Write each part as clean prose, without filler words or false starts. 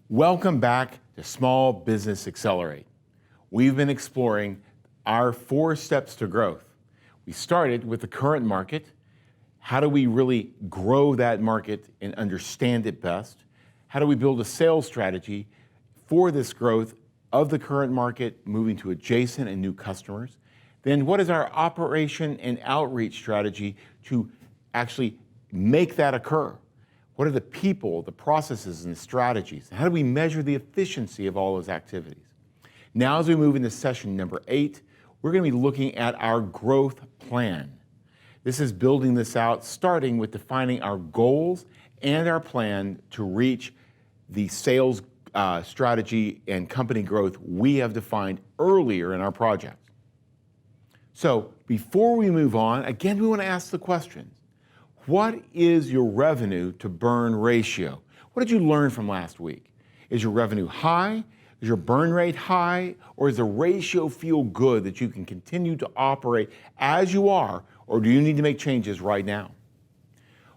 Welcome back to Small Business Accelerate. We've been exploring our 4 steps to growth. We started with the current market. How do we really grow that market and understand it best? How do we build a sales strategy for this growth of the current market, moving to adjacent and new customers? Then what is our operation and outreach strategy to actually make that occur? What are the people, the processes, and the strategies? How do we measure the efficiency of all those activities? Now, as we move into session number 8, we're going to be looking at our growth plan. This is building this out, starting with defining our goals and our plan to reach the sales strategy and company growth we have defined earlier in our project. So before we move on, again, we want to ask the questions. What is your revenue to burn ratio? What did you learn from last week? Is your revenue high? Is your burn rate high? Or does the ratio feel good that you can continue to operate as you are, or do you need to make changes right now?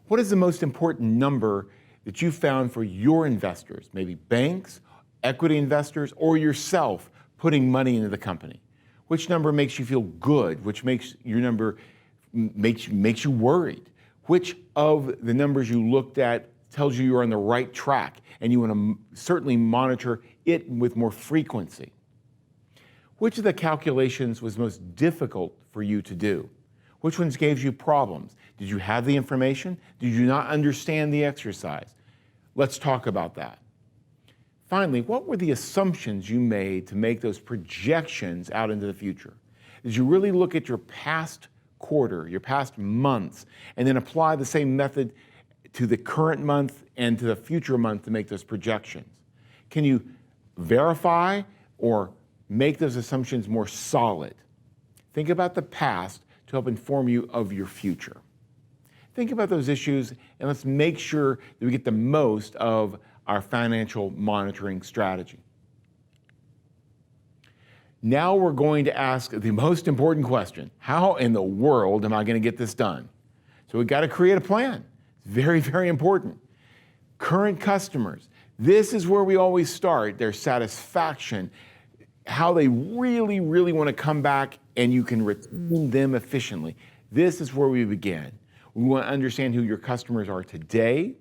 What is the most important number that you found for your investors, maybe banks, equity investors, or yourself putting money into the company? Which number makes you feel good? Which makes your number makes you worried? Which of the numbers you looked at tells you you're on the right track and you want to certainly monitor it with more frequency? Which of the calculations was most difficult for you to do? Which ones gave you problems? Did you have the information? Did you not understand the exercise? Let's talk about that. Finally, what were the assumptions you made to make those projections out into the future? Did you really look at your past quarter, your past months, and then apply the same method to the current month and to the future month to make those projections? Can you verify or make those assumptions more solid? Think about the past to help inform you of your future. Think about those issues, and let's make sure that we get the most of our financial monitoring strategy. Now we're going to ask the most important question. How in the world am I going to get this done? So we've got to create a plan. It's very, very important. Current customers. This is where we always start, their satisfaction, how they really, really want to come back and you can retain them efficiently. This is where we begin. We want to understand who your customers are today.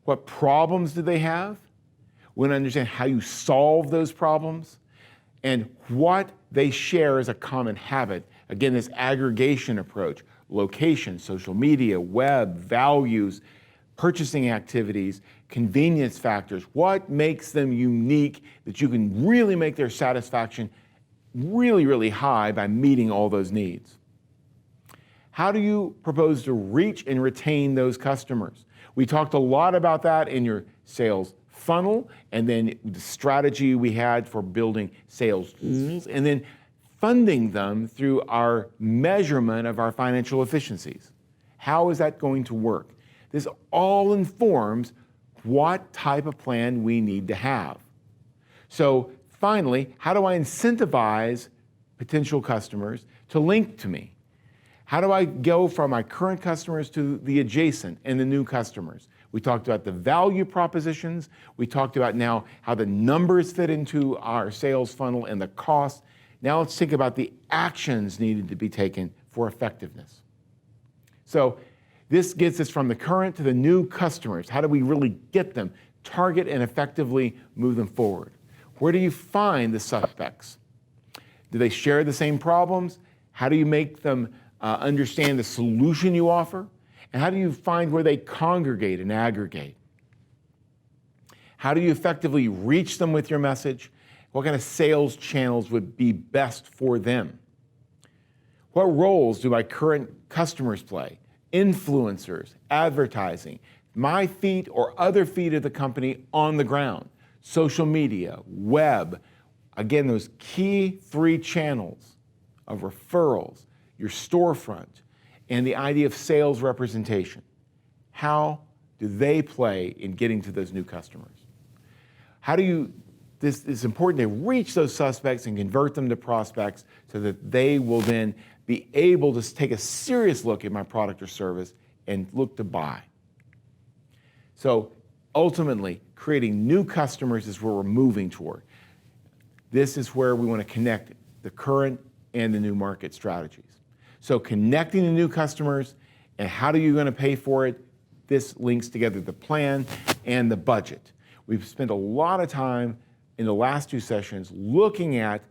What problems do they have? We want to understand how you solve those problems and what they share as a common habit. Again, this aggregation approach, location, social media, web, values, purchasing activities, convenience factors. What makes them unique that you can really make their satisfaction really, really high by meeting all those needs? How do you propose to reach and retain those customers? We talked a lot about that in your sales funnel, and then the strategy we had for building sales tools, and then funding them through our measurement of our financial efficiencies. How is that going to work? This all informs what type of plan we need to have. So finally, how do I incentivize potential customers to link to me? How do I go from my current customers to the adjacent and the new customers? We talked about the value propositions. We talked about now how the numbers fit into our sales funnel and the cost. Now let's think about the actions needed to be taken for effectiveness. So this gets us from the current to the new customers. How do we really get them, target and effectively move them forward? Where do you find the suspects? Do they share the same problems? How do you make them understand the solution you offer? And how do you find where they congregate and aggregate? How do you effectively reach them with your message? What kind of sales channels would be best for them? What roles do my current customers play? Influencers, advertising, my feet or other feet of the company on the ground, social media, web. Again, those key 3 channels of referrals, your storefront, and the idea of sales representation. How do they play in getting to those new customers? How do you, this is important to reach those suspects and convert them to prospects so that they will then be able to take a serious look at my product or service and look to buy. So Ultimately, creating new customers is where we're moving toward. This is where we want to connect the current and the new market strategies. So connecting the new customers and how are you going to pay for it, this links together the plan and the budget. We've spent a lot of time in the last two sessions looking at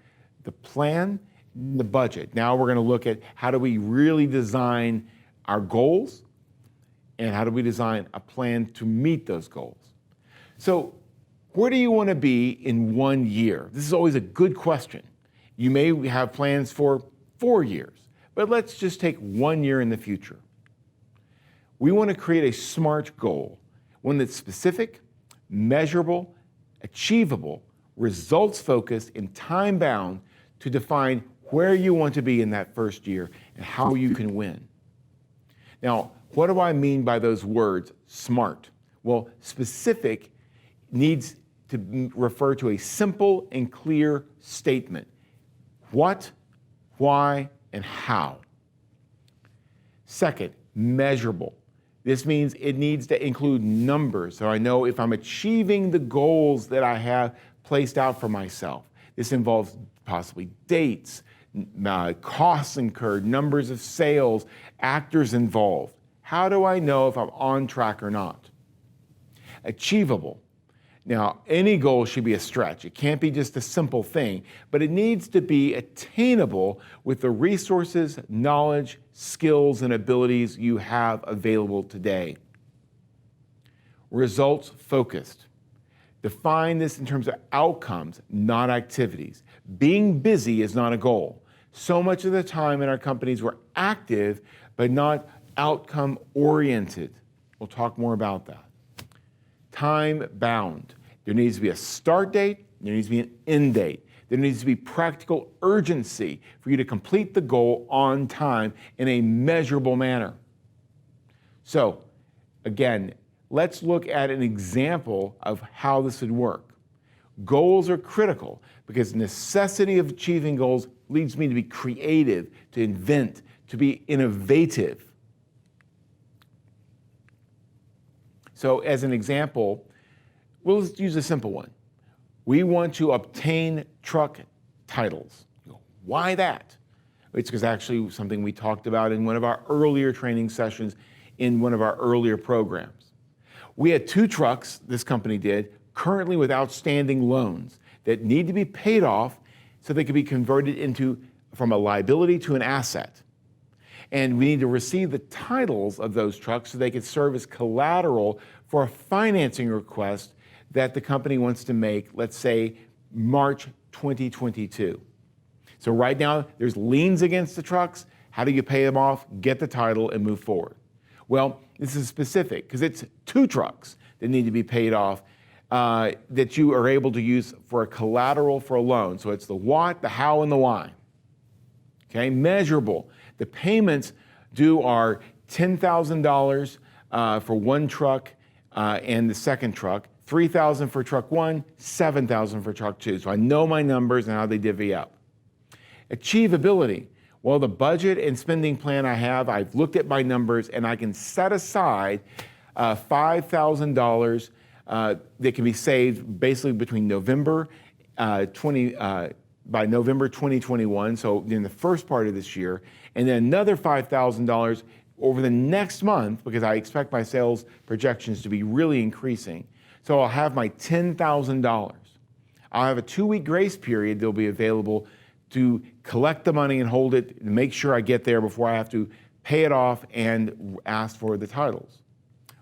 the plan and the budget. Now we're going to look at how do we really design our goals and how do we design a plan to meet those goals. So where do you want to be in 1 year? This is always a good question. You may have plans for 4 years, but let's just take 1 year in the future. We want to create a SMART goal, one that's specific, measurable, achievable, results-focused, and time-bound to define where you want to be in that first year and how you can win. Now, what do I mean by those words, SMART? Well, specific needs to refer to a simple and clear statement. What, why, and how. Second, measurable. This means it needs to include numbers, so I know if I'm achieving the goals that I have placed out for myself. This involves possibly dates, costs incurred, numbers of sales, actors involved. How do I know if I'm on track or not? Achievable. Now, any goal should be a stretch. It can't be just a simple thing, but it needs to be attainable with the resources, knowledge, skills, and abilities you have available today. Results focused. Define this in terms of outcomes, not activities. Being busy is not a goal. So much of the time in our companies we're active, but not outcome oriented. We'll talk more about that. Time bound. There needs to be a start date, there needs to be an end date. There needs to be practical urgency for you to complete the goal on time in a measurable manner. So, again, let's look at an example of how this would work. Goals are critical because the necessity of achieving goals leads me to be creative, to invent, to be innovative. So as an example, we'll just use a simple one. We want to obtain truck titles. Why that? It's because actually something we talked about in one of our earlier training sessions in one of our earlier programs. We had 2 trucks, this company did, currently with outstanding loans that need to be paid off so they could be converted from a liability to an asset. And we need to receive the titles of those trucks so they could serve as collateral for a financing request that the company wants to make, let's say, March 2022. So right now, there's liens against the trucks. How do you pay them off, get the title, and move forward? Well, this is specific because it's 2 trucks that need to be paid off that you are able to use for a collateral for a loan. So it's the what, the how, and the why. Okay, measurable. The payments due are $10,000 for one truck and the second truck, $3,000 for truck 1, $7,000 for truck 2. So I know my numbers and how they divvy up. Achievability. Well, the budget and spending plan I have, I've looked at my numbers and I can set aside $5,000 that can be saved basically between by November 2021, so in the first part of this year, and then another $5,000 over the next month because I expect my sales projections to be really increasing. So I'll have my $10,000. I'll have a 2-week grace period that'll be available to collect the money and hold it and make sure I get there before I have to pay it off and ask for the titles.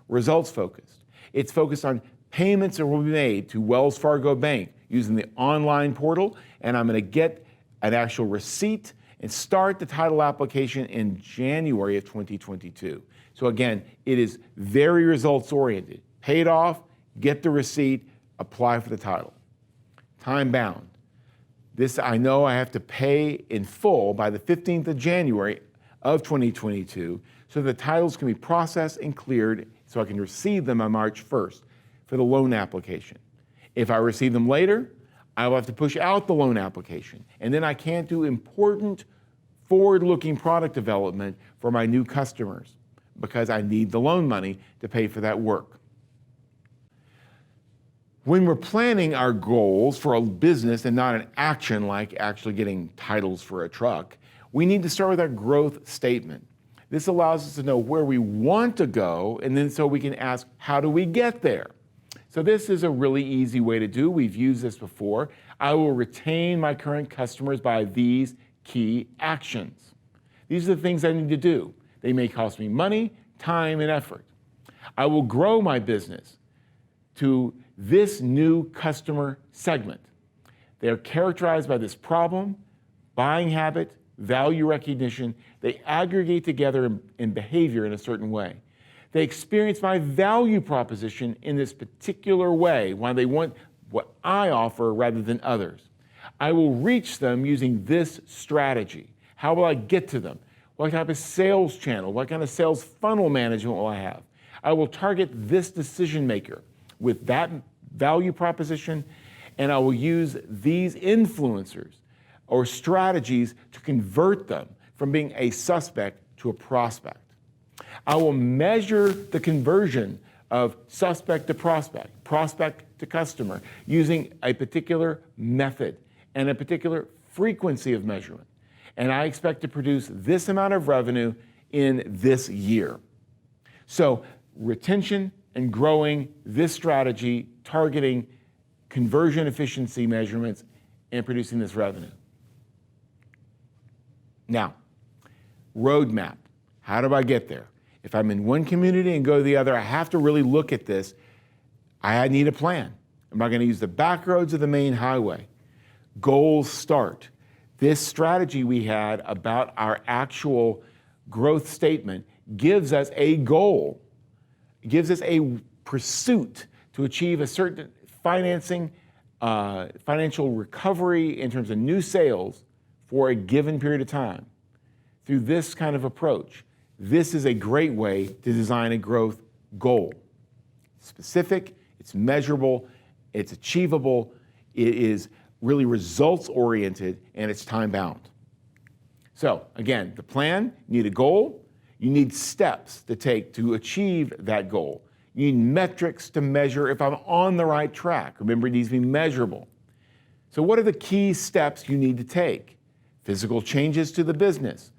Results focused. It's focused on payments that will be made to Wells Fargo Bank using the online portal, and I'm going to get an actual receipt and start the title application in January of 2022. So again, it is very results oriented. Pay it off, get the receipt, apply for the title. Time bound. This I know I have to pay in full by the 15th of January of 2022 so the titles can be processed and cleared so I can receive them on March 1st for the loan application. If I receive them later, I will have to push out the loan application. And then I can't do important forward-looking product development for my new customers because I need the loan money to pay for that work. When we're planning our goals for a business and not an action like actually getting titles for a truck, we need to start with our growth statement. This allows us to know where we want to go, and then so we can ask, how do we get there? So this is a really easy way to do. We've used this before. I will retain my current customers by these key actions. These are the things I need to do. They may cost me money, time, and effort. I will grow my business to this new customer segment. They are characterized by this problem, buying habit, value recognition. They aggregate together in behavior in a certain way. They experience my value proposition in this particular way, why they want what I offer rather than others. I will reach them using this strategy. How will I get to them? What type of sales channel? What kind of sales funnel management will I have? I will target this decision maker with that value proposition, and I will use these influencers or strategies to convert them from being a suspect to a prospect. I will measure the conversion of suspect to prospect, prospect to customer, using a particular method and a particular frequency of measurement. And I expect to produce this amount of revenue in this year. So retention and growing this strategy, targeting conversion efficiency measurements, and producing this revenue. Now, roadmap. How do I get there? If I'm in one community and go to the other, I have to really look at this. I need a plan. Am I going to use the back roads or the main highway? Goals start. This strategy we had about our actual growth statement gives us a goal. It gives us a pursuit to achieve a certain financial recovery in terms of new sales for a given period of time. Through this kind of approach, this is a great way to design a growth goal. It's specific, it's measurable, it's achievable, it is really results-oriented, and it's time-bound. So again, the plan, you need a goal, you need steps to take to achieve that goal. You need metrics to measure if I'm on the right track. Remember, it needs to be measurable. So what are the key steps you need to take? Physical changes to the business,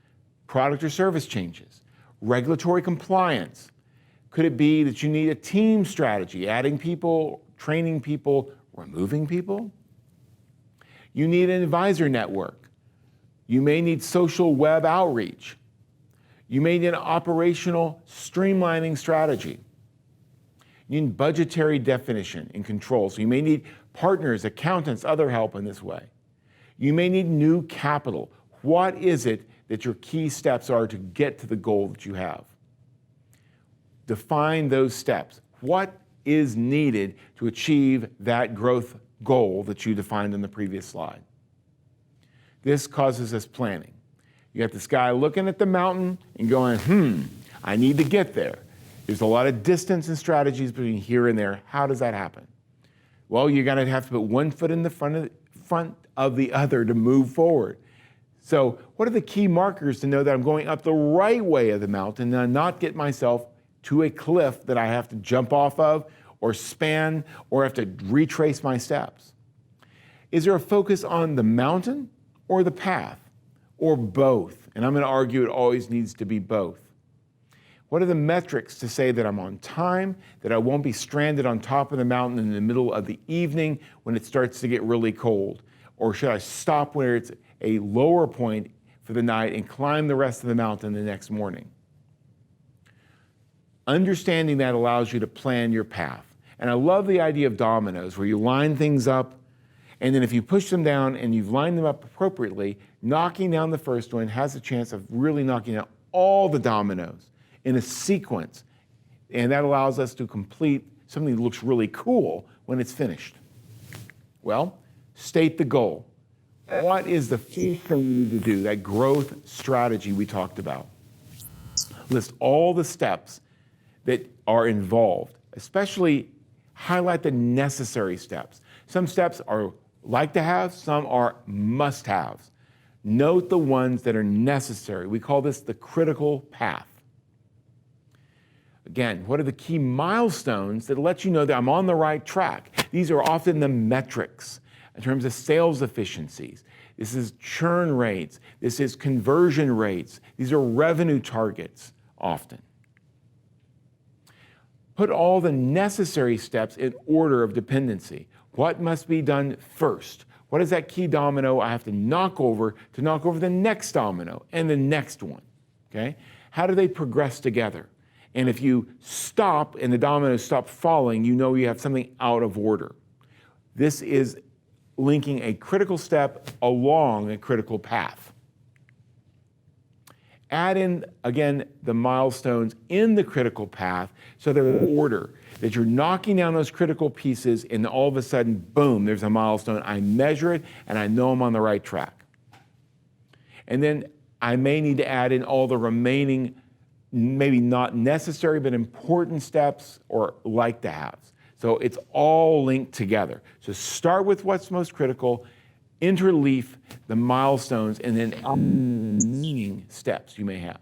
product or service changes, regulatory compliance. Could it be that you need a team strategy, adding people, training people, removing people? You need an advisor network. You may need social web outreach. You may need an operational streamlining strategy. You need budgetary definition and control. So you may need partners, accountants, other help in this way. You may need new capital. What is it that your key steps are to get to the goal that you have? Define those steps. What is needed to achieve that growth goal that you defined in the previous slide? This causes us planning. You got this guy looking at the mountain and going, I need to get there. There's a lot of distance and strategies between here and there. How does that happen? Well, you're going to have to put one foot in the front of the other to move forward. So what are the key markers to know that I'm going up the right way of the mountain and not get myself to a cliff that I have to jump off of or span or have to retrace my steps? Is there a focus on the mountain or the path or both? And I'm going to argue it always needs to be both. What are the metrics to say that I'm on time, that I won't be stranded on top of the mountain in the middle of the evening when it starts to get really cold? Or should I stop where it's a lower point for the night and climb the rest of the mountain the next morning? Understanding that allows you to plan your path. And I love the idea of dominoes, where you line things up, and then if you push them down and you've lined them up appropriately, knocking down the first one has a chance of really knocking out all the dominoes in a sequence. And that allows us to complete something that looks really cool when it's finished. Well, state the goal. What is the first thing you need to do, that growth strategy we talked about? List all the steps that are involved, especially highlight the necessary steps. Some steps are like to have, some are must haves. Note the ones that are necessary. We call this the critical path. Again, what are the key milestones that let you know that I'm on the right track? These are often the metrics in terms of sales efficiencies. This is churn rates. This is conversion rates. These are revenue targets often. Put all the necessary steps in order of dependency. What must be done first? What is that key domino I have to knock over the next domino and the next one? Okay? How do they progress together? And if you stop and the dominoes stop falling, you know you have something out of order. This is linking a critical step along a critical path. Add in, again, the milestones in the critical path so they're in order, that you're knocking down those critical pieces and all of a sudden, boom, there's a milestone. I measure it and I know I'm on the right track. And then I may need to add in all the remaining, maybe not necessary, but important steps or like to haves. So it's all linked together. So start with what's most critical, interleaf the milestones, and then meaning steps you may have.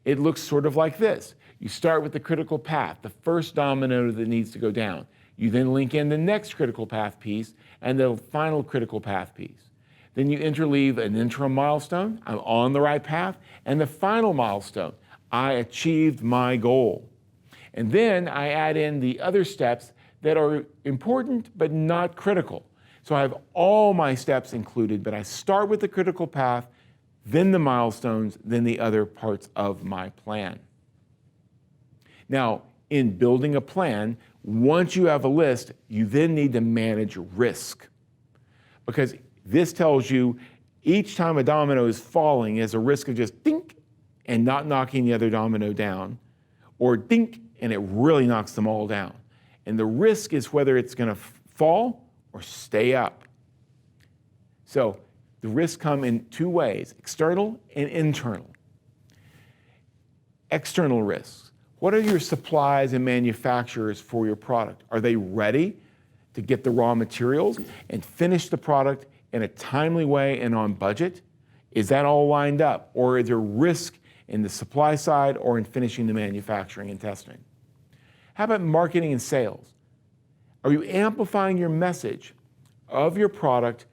It looks sort of like this. You start with the critical path, the first domino that needs to go down. You then link in the next critical path piece and the final critical path piece. Then you interleave an interim milestone, I'm on the right path, and the final milestone, I achieved my goal. And then I add in the other steps that are important but not critical. So I have all my steps included, but I start with the critical path, then the milestones, then the other parts of my plan. Now, in building a plan, once you have a list, you then need to manage risk. Because this tells you each time a domino is falling, there's a risk of just dink and not knocking the other domino down, or dink and it really knocks them all down. And the risk is whether it's going to fall or stay up. So the risks come in two ways, external and internal. External risks. What are your suppliers and manufacturers for your product? Are they ready to get the raw materials and finish the product in a timely way and on budget? Is that all lined up? Or is there risk in the supply side or in finishing the manufacturing and testing? How about marketing and sales? Are you amplifying your message of your product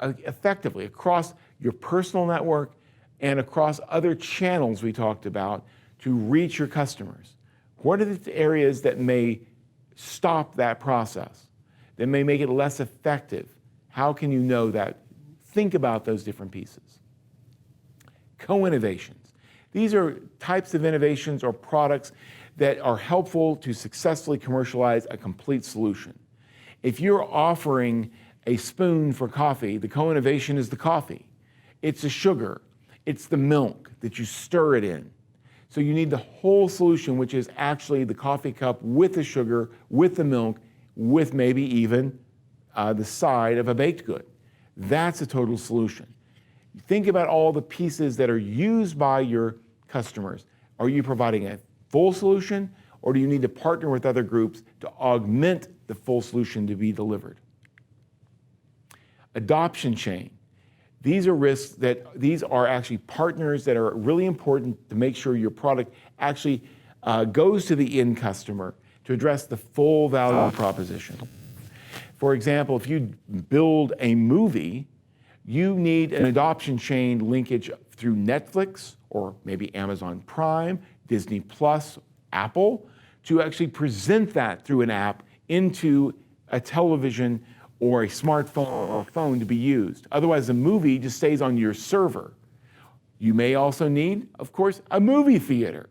effectively across your personal network and across other channels we talked about to reach your customers? What are the areas that may stop that process, that may make it less effective? How can you know that? Think about those different pieces. Co-innovations. These are types of innovations or products that are helpful to successfully commercialize a complete solution. If you're offering a spoon for coffee, the co-innovation is the coffee. It's the sugar. It's the milk that you stir it in. So you need the whole solution, which is actually the coffee cup with the sugar, with the milk, with maybe even the side of a baked good. That's a total solution. Think about all the pieces that are used by your customers. Are you providing a full solution, or do you need to partner with other groups to augment the full solution to be delivered? Adoption chain. These are actually partners that are really important to make sure your product actually goes to the end customer to address the full value proposition. For example, if you build a movie, you need an adoption chain linkage through Netflix or maybe Amazon Prime, Disney Plus, Apple, to actually present that through an app into a television or a smartphone or a phone to be used. Otherwise, the movie just stays on your server. You may also need, of course, a movie theater.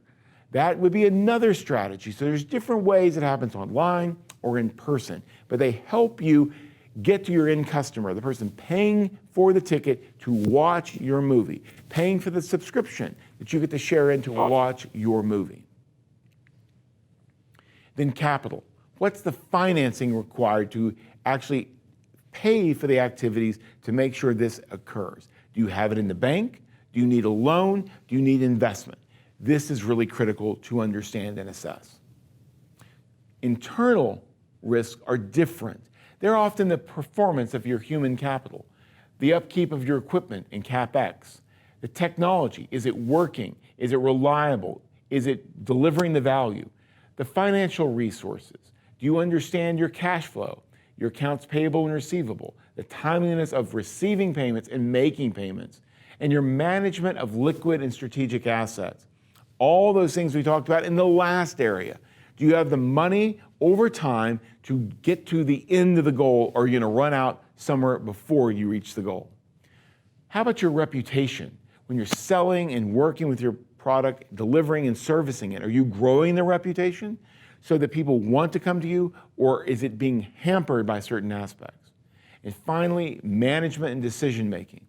That would be another strategy. So there's different ways it happens online or in person, but they help you get to your end customer, the person paying for the ticket to watch your movie, paying for the subscription that you get to share in to watch your movie. Then capital. What's the financing required to actually pay for the activities to make sure this occurs? Do you have it in the bank? Do you need a loan? Do you need investment? This is really critical to understand and assess. Internal risks are different. They're often the performance of your human capital, the upkeep of your equipment and CapEx, the technology. Is it working? Is it reliable? Is it delivering the value? The financial resources. Do you understand your cash flow, your accounts payable and receivable, the timeliness of receiving payments and making payments, and your management of liquid and strategic assets? All those things we talked about in the last area. Do you have the money over time to get to the end of the goal, or are you going to run out somewhere before you reach the goal? How about your reputation? When you're selling and working with your product, delivering and servicing it, are you growing the reputation so that people want to come to you, or is it being hampered by certain aspects? And finally, management and decision making.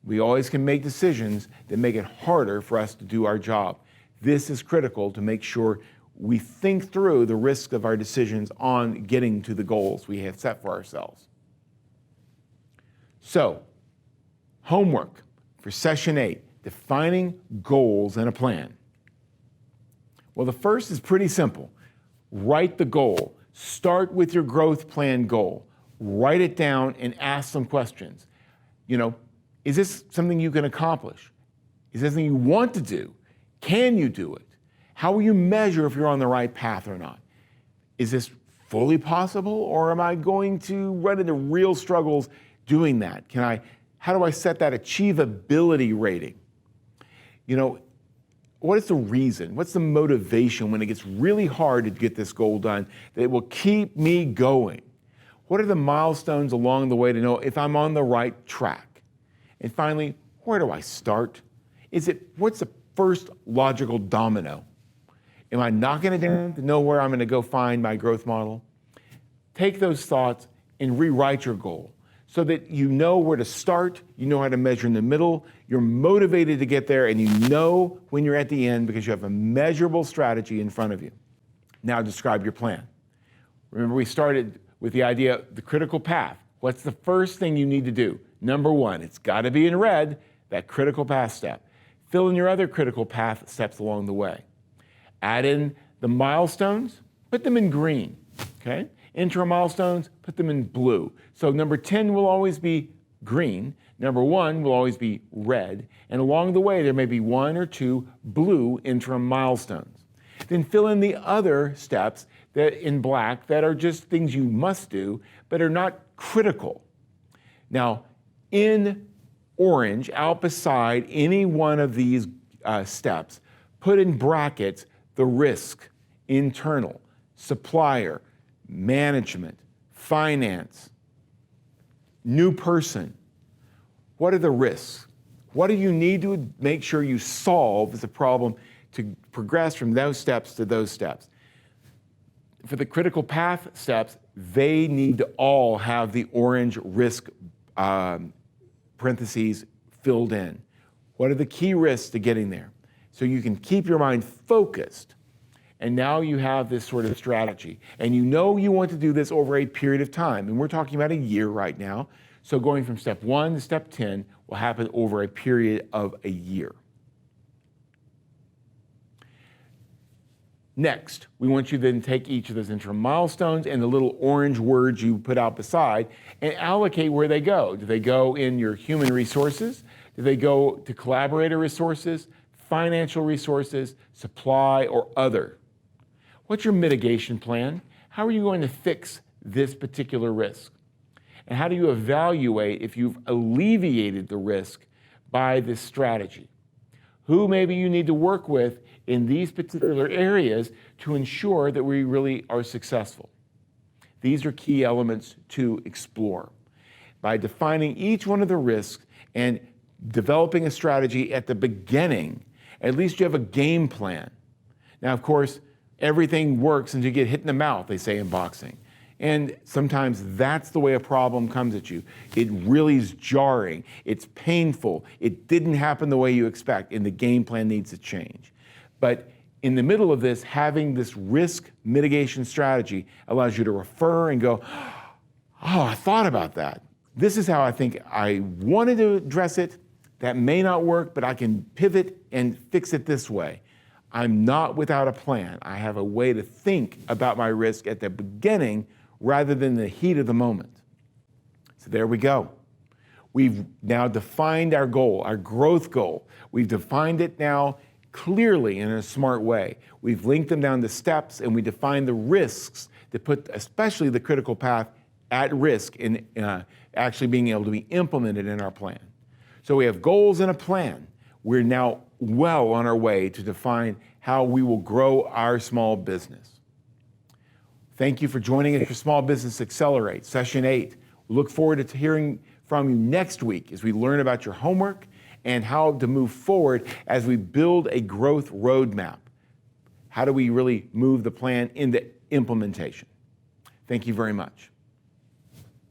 We always can make decisions that make it harder for us to do our job. This is critical to make sure we think through the risks of our decisions on getting to the goals we have set for ourselves. So, homework for session 8, defining goals and a plan. Well, the first is pretty simple. Write the goal. Start with your growth plan goal. Write it down and ask some questions. Is this something you can accomplish? Is this something you want to do? Can you do it? How will you measure if you're on the right path or not? Is this fully possible, or am I going to run into real struggles doing that? How do I set that achievability rating? What is the reason? What's the motivation when it gets really hard to get this goal done that will keep me going? What are the milestones along the way to know if I'm on the right track? And finally, where do I start? What's the first logical domino? Am I knocking it down to know where I'm going to go find my growth model? Take those thoughts and rewrite your goal so that you know where to start, you know how to measure in the middle, you're motivated to get there, and you know when you're at the end because you have a measurable strategy in front of you. Now describe your plan. Remember, we started with the idea, the critical path. What's the first thing you need to do? Number 1, it's got to be in red, that critical path step. Fill in your other critical path steps along the way. Add in the milestones, put them in green, okay? Interim milestones, put them in blue. So number 10 will always be green, number 1 will always be red, and along the way there may be 1 or 2 blue interim milestones. Then fill in the other steps that in black that are just things you must do, but are not critical. Now, in orange, out beside any one of these steps, put in brackets the risk, internal, supplier, management, finance, new person. What are the risks? What do you need to make sure you solve the problem to progress from those steps to those steps? For the critical path steps, they need to all have the orange risk parentheses filled in. What are the key risks to getting there? So you can keep your mind focused. And now you have this sort of strategy. And you know you want to do this over a period of time. And we're talking about a year right now. So going from step 1 to step 10 will happen over a period of a year. Next, we want you to then take each of those interim milestones and the little orange words you put out beside and allocate where they go. Do they go in your human resources? Do they go to collaborator resources, financial resources, supply, or other? What's your mitigation plan? How are you going to fix this particular risk? And how do you evaluate if you've alleviated the risk by this strategy? Who maybe you need to work with in these particular areas to ensure that we really are successful? These are key elements to explore. By defining each one of the risks and developing a strategy at the beginning, at least you have a game plan. Now, of course, everything works until you get hit in the mouth, they say in boxing. And sometimes that's the way a problem comes at you. It really is jarring. It's painful. It didn't happen the way you expect, and the game plan needs to change. But in the middle of this, having this risk mitigation strategy allows you to refer and go, oh, I thought about that. This is how I think I wanted to address it. That may not work, but I can pivot and fix it this way. I'm not without a plan. I have a way to think about my risk at the beginning rather than the heat of the moment. So there we go. We've now defined our goal, our growth goal. We've defined it now clearly in a smart way. We've linked them down to steps, and we define the risks that put especially the critical path at risk in actually being able to be implemented in our plan. So we have goals and a plan. We're now well on our way to define how we will grow our small business. Thank you for joining us for Small Business Accelerate, Session 8. We look forward to hearing from you next week as we learn about your homework and how to move forward as we build a growth roadmap. How do we really move the plan into implementation? Thank you very much.